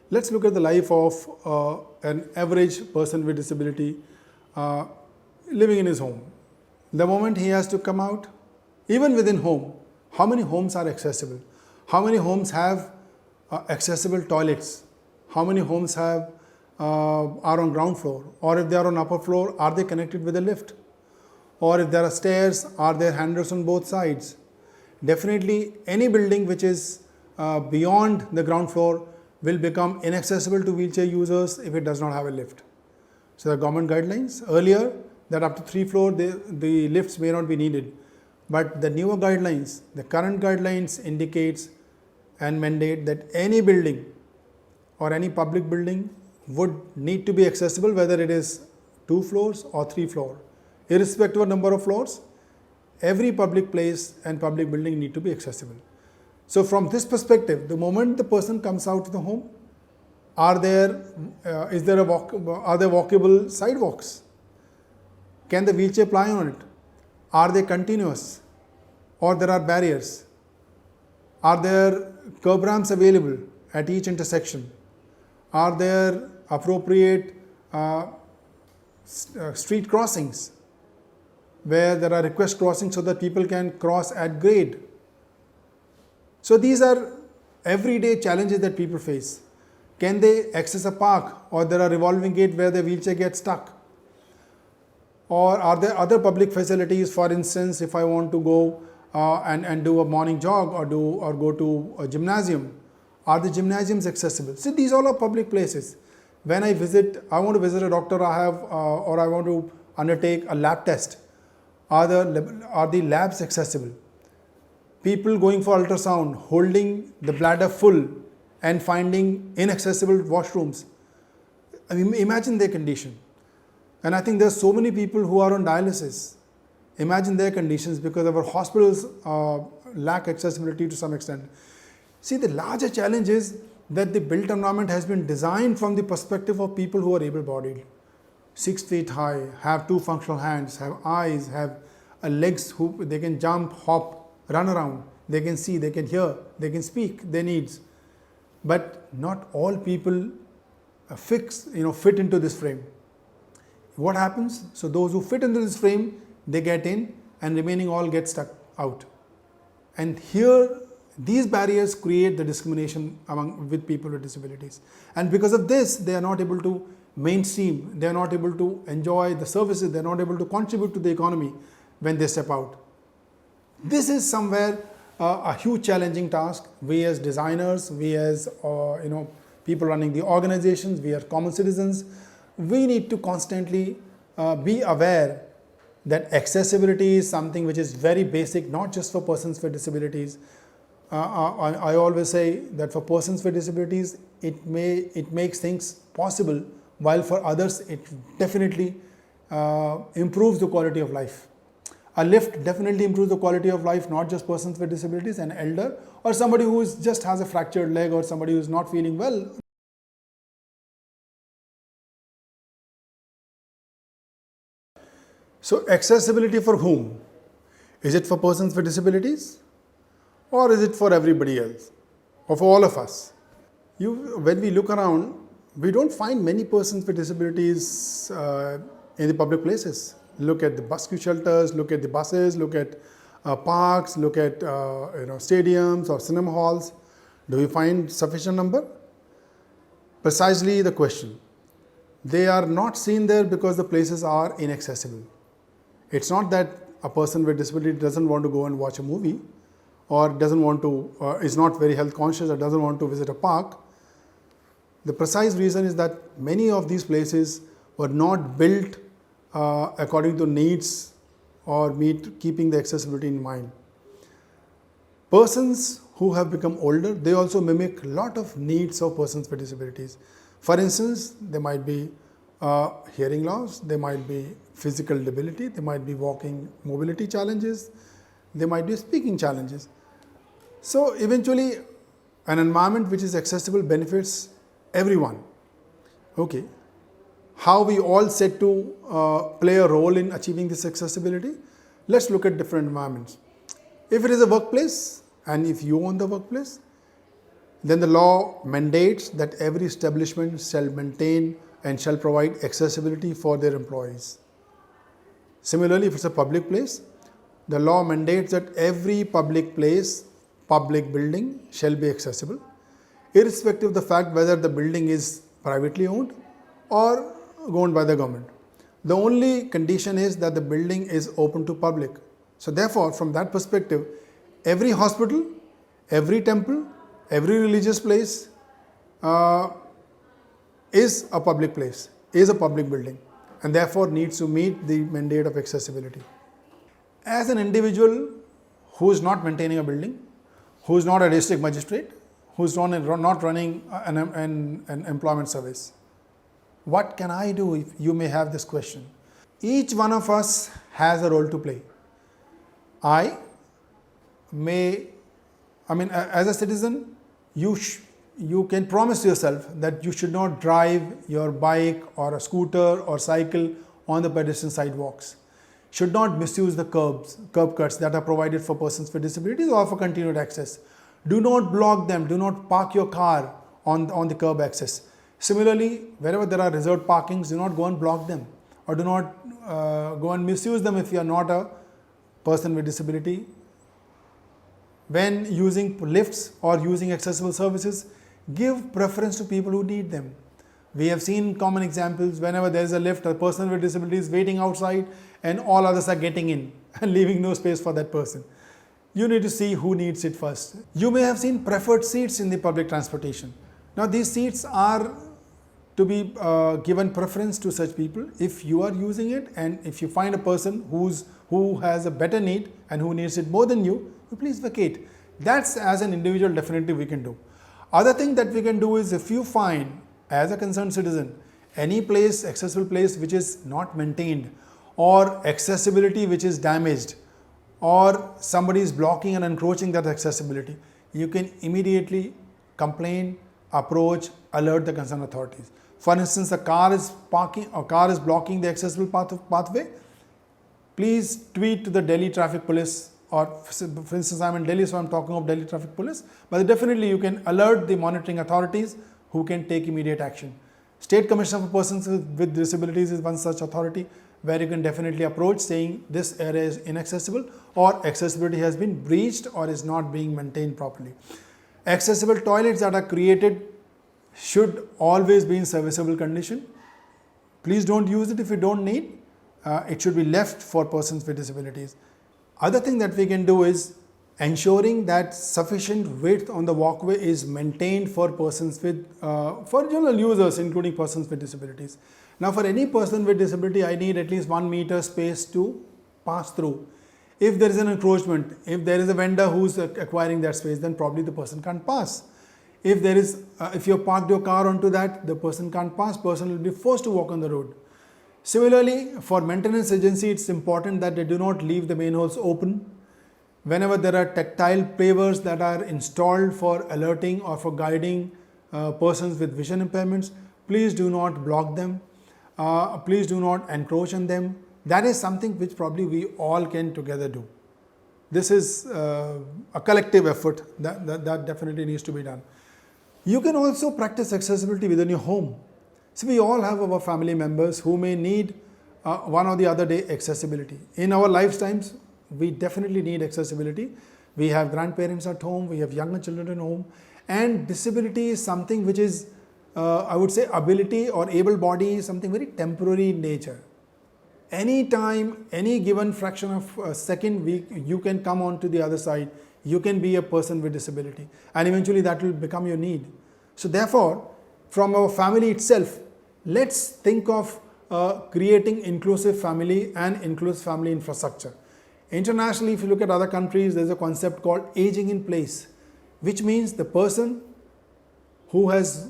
Let's look at the life of an average person with disability living in his home. The moment he has to come out, even within home, how many homes are accessible? How many homes have accessible toilets? How many homes have are on ground floor? Or if they are on upper floor, are they connected with a lift? Or if there are stairs, are there handrails on both sides? Definitely any building which is beyond the ground floor will become inaccessible to wheelchair users if it does not have a lift. So the government guidelines earlier that up to 3 floors the lifts may not be needed, but the newer guidelines, the current guidelines indicates and mandate that any building or any public building would need to be accessible, whether it is 2 floors or 3 floors. Irrespective of number of floors, every public place and public building need to be accessible. So from this perspective, the moment the person comes out of the home, are there walkable sidewalks? Can the wheelchair ply on it? Are they continuous or there are barriers? Are there curb ramps available at each intersection? Are there appropriate street crossings where there are request crossings so that people can cross at grade? So these are everyday challenges that people face. Can they access a park, or there are revolving gate where the wheelchair gets stuck? Or are there other public facilities? For instance, if I want to go and do a morning jog or go to a gymnasium, are the gymnasiums accessible? See, these all are public places. When I want to visit a doctor, or I want to undertake a lab test, are the labs accessible? People going for ultrasound, holding the bladder full and finding inaccessible washrooms. I mean, imagine their condition. And I think there are so many people who are on dialysis. Imagine their conditions because our hospitals lack accessibility to some extent. See, the larger challenge is that the built environment has been designed from the perspective of people who are able-bodied. 6 feet high, have 2 functional hands, have eyes, have legs, they can jump, hop, run around, they can see, they can hear, they can speak their needs. But not all people fit into this frame. What happens? So those who fit into this frame, they get in, and remaining all get stuck out. And here, these barriers create the discrimination with people with disabilities. And because of this, they are not able to mainstream, they are not able to enjoy the services, they are not able to contribute to the economy when they step out. This is somewhere a huge challenging task. We as designers, we as people running the organizations, we are common citizens, we need to constantly be aware that accessibility is something which is very basic, not just for persons with disabilities. I always say that for persons with disabilities, it makes things possible, while for others it definitely improves the quality of life. A lift definitely improves the quality of life, not just persons with disabilities, an elder, or somebody who just has a fractured leg, or somebody who is not feeling well. So accessibility for whom? Is it for persons with disabilities? Or is it for everybody else? Or for all of us? When we look around, we don't find many persons with disabilities in the public places. Look at the rescue shelters, look at the buses, look at parks, look at stadiums or cinema halls. Do we find sufficient number? Precisely the question. They are not seen there because the places are inaccessible. It's not that a person with disability doesn't want to go and watch a movie, or doesn't want to, is not very health conscious, or doesn't want to visit a park. The precise reason is that many of these places were not built according to needs or keeping the accessibility in mind. Persons who have become older, they also mimic a lot of needs of persons with disabilities. For instance, there might be hearing loss, there might be physical debility, there might be walking mobility challenges, there might be speaking challenges. So eventually, an environment which is accessible benefits everyone. Okay. How we all set to play a role in achieving this accessibility? Let's look at different environments. If it is a workplace, and if you own the workplace, Then the law mandates that every establishment shall maintain and shall provide accessibility for their employees. Similarly, if it's a public place, the law mandates that every public place, public building shall be accessible, irrespective of the fact whether the building is privately owned or owned by the government. The only condition is that the building is open to public. So therefore, from that perspective, every hospital, every temple, every religious place is a public place, is a public building, and therefore needs to meet the mandate of accessibility. As an individual who is not maintaining a building, who is not a district magistrate, who is not running an employment service, what can I do? If you may have this question. Each one of us has a role to play. As a citizen, you can promise yourself that you should not drive your bike or a scooter or cycle on the pedestrian sidewalks. Should not misuse the curb cuts that are provided for persons with disabilities or for continued access. Do not block them. Do not park your car on the curb access. Similarly, wherever there are reserved parkings, do not go and block them, or do not go and misuse them if you are not a person with disability. When using lifts or using accessible services, give preference to people who need them. We have seen common examples. Whenever there is a lift, a person with disability is waiting outside and all others are getting in and leaving no space for that person. You need to see who needs it first. You may have seen preferred seats in the public transportation. Now these seats are to be given preference to such people. If you are using it and if you find a person who has a better need and who needs it more than you please vacate. That's, as an individual, definitely we can do. Other thing that we can do is, if you find as a concerned citizen any place, accessible place which is not maintained, or accessibility which is damaged, or somebody is blocking and encroaching that accessibility, you can immediately complain, approach, alert the concerned authorities. For instance, a car is blocking the accessible pathway. Please tweet to the Delhi Traffic Police, or for instance, I'm in Delhi, so I'm talking of Delhi Traffic Police, but definitely you can alert the monitoring authorities who can take immediate action. State Commissioner for Persons with Disabilities is one such authority where you can definitely approach saying this area is inaccessible, or accessibility has been breached or is not being maintained properly. Accessible toilets that are created should always be in serviceable condition. Please don't use it if you don't need. It should be left for persons with disabilities. Other thing that we can do is ensuring that sufficient width on the walkway is maintained for persons with, for general users, including persons with disabilities. Now, for any person with disability, I need at least 1 meter space to pass through. If there is an encroachment, if there is a vendor who's acquiring that space, then probably the person can't pass. If there is, if you parked your car onto that, the person can't pass, person will be forced to walk on the road. Similarly, for maintenance agency, it's important that they do not leave the manholes open. Whenever there are tactile pavers that are installed for alerting or for guiding persons with vision impairments, please do not block them. Please do not encroach on them. That is something which probably we all can together do. This is a collective effort that definitely needs to be done. You can also practice accessibility within your home. So we all have our family members who may need one or the other day accessibility. In our lifetimes, we definitely need accessibility. We have grandparents at home, we have younger children at home, and disability is something which is, I would say, ability or able body is something very temporary in nature. Any time, any given fraction of a second, you can come on to the other side, you can be a person with disability, and eventually that will become your need. So therefore, from our family itself, let's think of creating inclusive family and inclusive family infrastructure. Internationally, if you look at other countries, there's a concept called aging in place, which means the person who has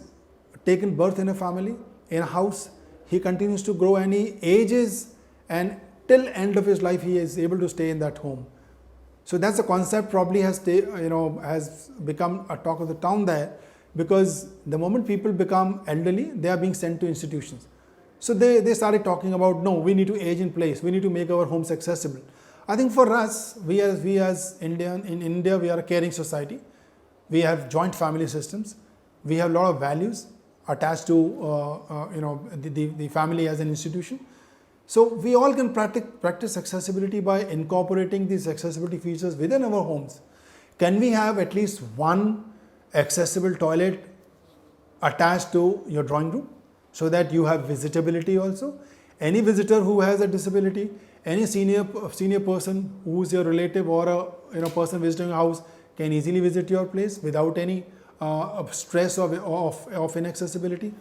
taken birth in a family, in a house, he continues to grow and he ages, and till end of his life he is able to stay in that home. So that's a concept probably has become a talk of the town there, because the moment people become elderly, they are being sent to institutions. So they started talking about, no, we need to age in place, we need to make our homes accessible. I think for us, we as in India, we are a caring society. we have joint family systems, we have a lot of values attached to the family as an institution. So we all can practice accessibility by incorporating these accessibility features within our homes. Can we have at least one accessible toilet attached to your drawing room so that you have visitability also? Any visitor who has a disability, any senior person who is your relative or a person visiting your house can easily visit your place without any stress of inaccessibility.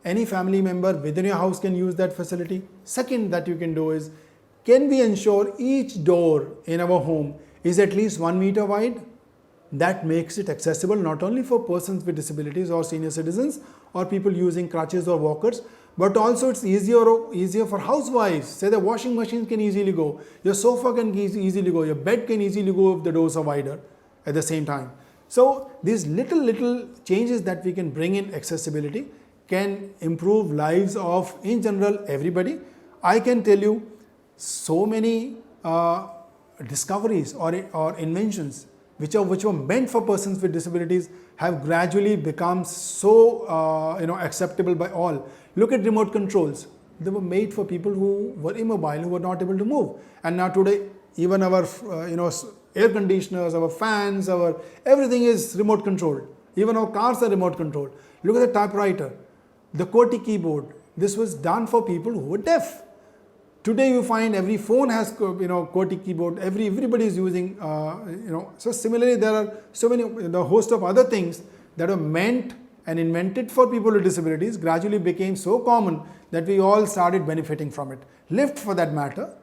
Any family member within your house can use that facility. Second that you can do is, can we ensure each door in our home is at least 1 meter wide? That makes it accessible not only for persons with disabilities or senior citizens or people using crutches or walkers, but also it's easier for housewives. Say the washing machine can easily go, your sofa can easily go, your bed can easily go if the doors are wider at the same time. So these little changes that we can bring in accessibility can improve lives of, in general, everybody. I can tell you so many discoveries or inventions which were meant for persons with disabilities have gradually become so acceptable by all. Look at remote controls. They were made for people who were immobile, who were not able to move. And now today, even our air conditioners, our fans, everything is remote controlled. Even our cars are remote controlled. Look at the typewriter, the QWERTY keyboard. This was done for people who were deaf. Today you find every phone has QWERTY keyboard. Everybody is using So similarly, there are so many the host of other things that are meant and invented for people with disabilities gradually became so common that we all started benefiting from it. Lift, for that matter.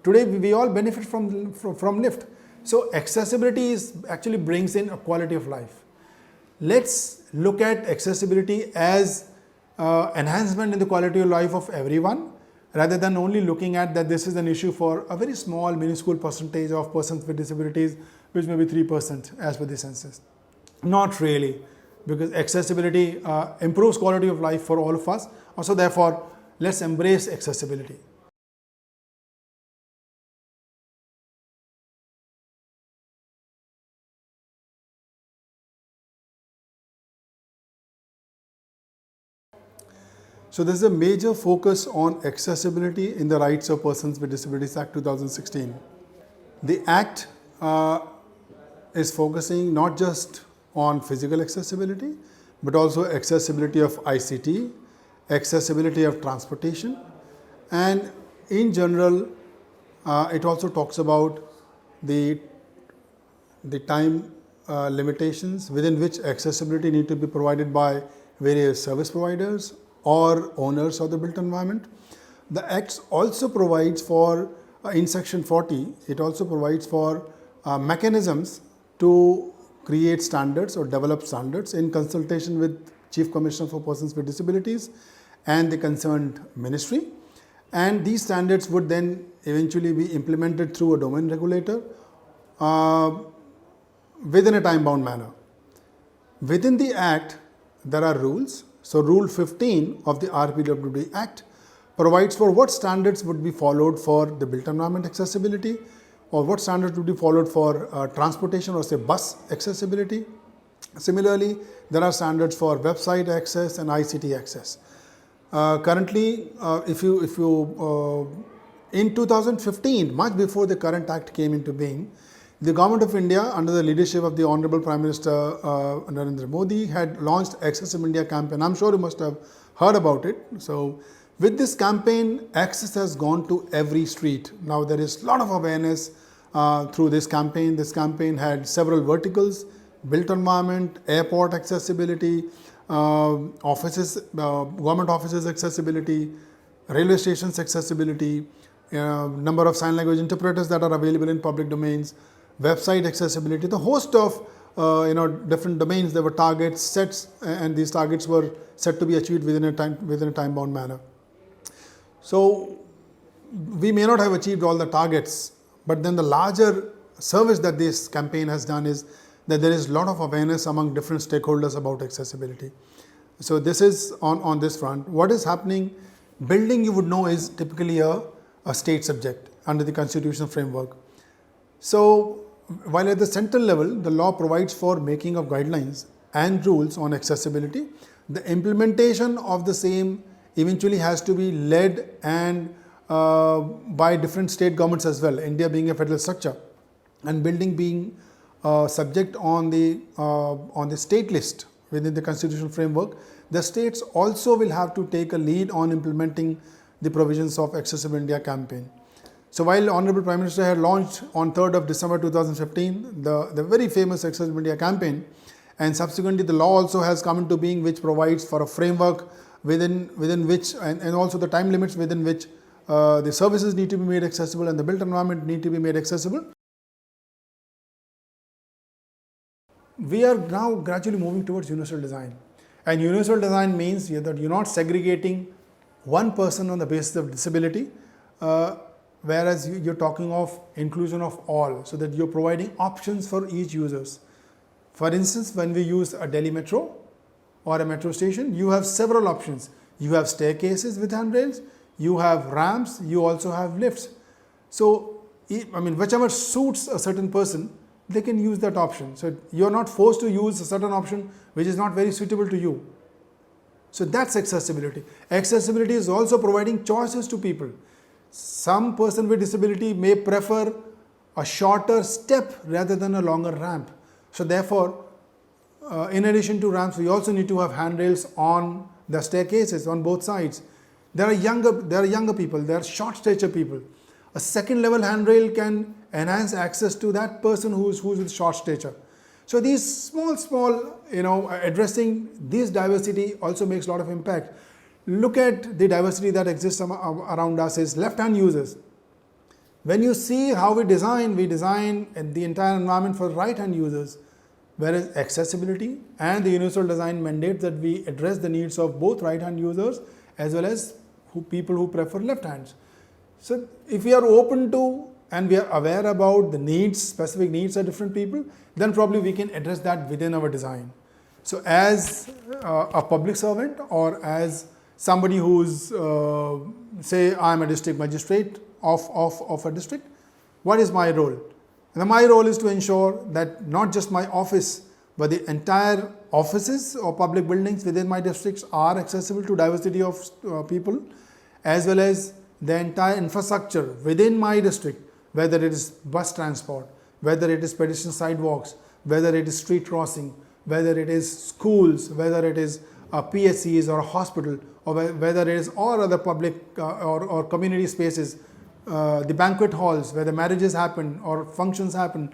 Today we all benefit from lift. So accessibility actually brings in a quality of life. Let's look at accessibility as enhancement in the quality of life of everyone, rather than only looking at that this is an issue for a very small, minuscule percentage of persons with disabilities, which may be 3% as per the census. Not really, because accessibility improves quality of life for all of us. Also, therefore, let's embrace accessibility. So there is a major focus on accessibility in the Rights of Persons with Disabilities Act 2016. The Act is focusing not just on physical accessibility, but also accessibility of ICT, accessibility of transportation, and in general, it also talks about the time limitations within which accessibility need to be provided by various service providers or owners of the built environment. The Act also provides for, in section 40, it also provides for mechanisms to create standards or develop standards in consultation with Chief Commissioner for Persons with Disabilities and the concerned ministry. And these standards would then eventually be implemented through a domain regulator within a time-bound manner. Within the Act, there are rules. So Rule 15 of the RPWD Act provides for what standards would be followed for the built environment accessibility, or what standards would be followed for transportation or say bus accessibility. Similarly, there are standards for website access and ICT access. Currently, in 2015, much before the current Act came into being, the Government of India, under the leadership of the Honorable Prime Minister Narendra Modi, had launched Access India campaign. I'm sure you must have heard about it. So, with this campaign, access has gone to every street. Now, there is a lot of awareness through this campaign. This campaign had several verticals: built environment, airport accessibility, offices, government offices accessibility, railway stations accessibility, number of sign language interpreters that are available in public domains, website accessibility, the host of different domains. There were targets, sets, and these targets were set to be achieved within a time-bound manner. So we may not have achieved all the targets, but then the larger service that this campaign has done is that there is a lot of awareness among different stakeholders about accessibility. So this is on this front. What is happening? Building, you would know, is typically a state subject under the constitutional framework. So while at the central level, the law provides for making of guidelines and rules on accessibility, the implementation of the same eventually has to be led and by different state governments as well, India being a federal structure and building being subject on the state list within the constitutional framework. The states also will have to take a lead on implementing the provisions of Accessible India campaign. So while Honorable Prime Minister had launched on 3rd of December 2015 the very famous Accessible India campaign, and subsequently the law also has come into being which provides for a framework within which and also the time limits within which the services need to be made accessible and the built environment need to be made accessible. We are now gradually moving towards universal design, and universal design means that you're not segregating one person on the basis of disability, whereas you're talking of inclusion of all, so that you're providing options for each users. For instance, when we use a Delhi metro or a metro station, you have several options. You have staircases with handrails, you have ramps, you also have lifts. So, I mean, whichever suits a certain person, they can use that option. So, you're not forced to use a certain option which is not very suitable to you. So, that's accessibility. Accessibility is also providing choices to people. Some person with disability may prefer a shorter step rather than a longer ramp. So therefore, in addition to ramps, we also need to have handrails on the staircases on both sides. There are younger people, there are short stature people. A second level handrail can enhance access to that person who's with short stature. So these small, addressing this diversity also makes a lot of impact. Look at the diversity that exists around us is left-hand users. When you see how we design the entire environment for right-hand users, whereas accessibility and the universal design mandate that we address the needs of both right-hand users as well as people who prefer left hands. So if we are open to and we are aware about the needs, specific needs of different people, then probably we can address that within our design. So as a public servant or as somebody who's, say I'm a district magistrate of a district, what is my role? And my role is to ensure that not just my office, but the entire offices or public buildings within my districts are accessible to diversity of people, as well as the entire infrastructure within my district, whether it is bus transport, whether it is pedestrian sidewalks, whether it is street crossing, whether it is schools, whether it is PSCs or a hospital, or whether it is all other public or community spaces, the banquet halls where the marriages happen or functions happen.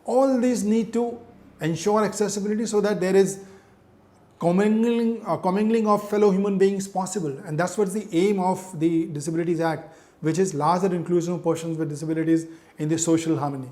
All these need to ensure accessibility so that there is commingling of fellow human beings possible, and that's what's the aim of the Disabilities Act, which is larger inclusion of persons with disabilities in the social harmony.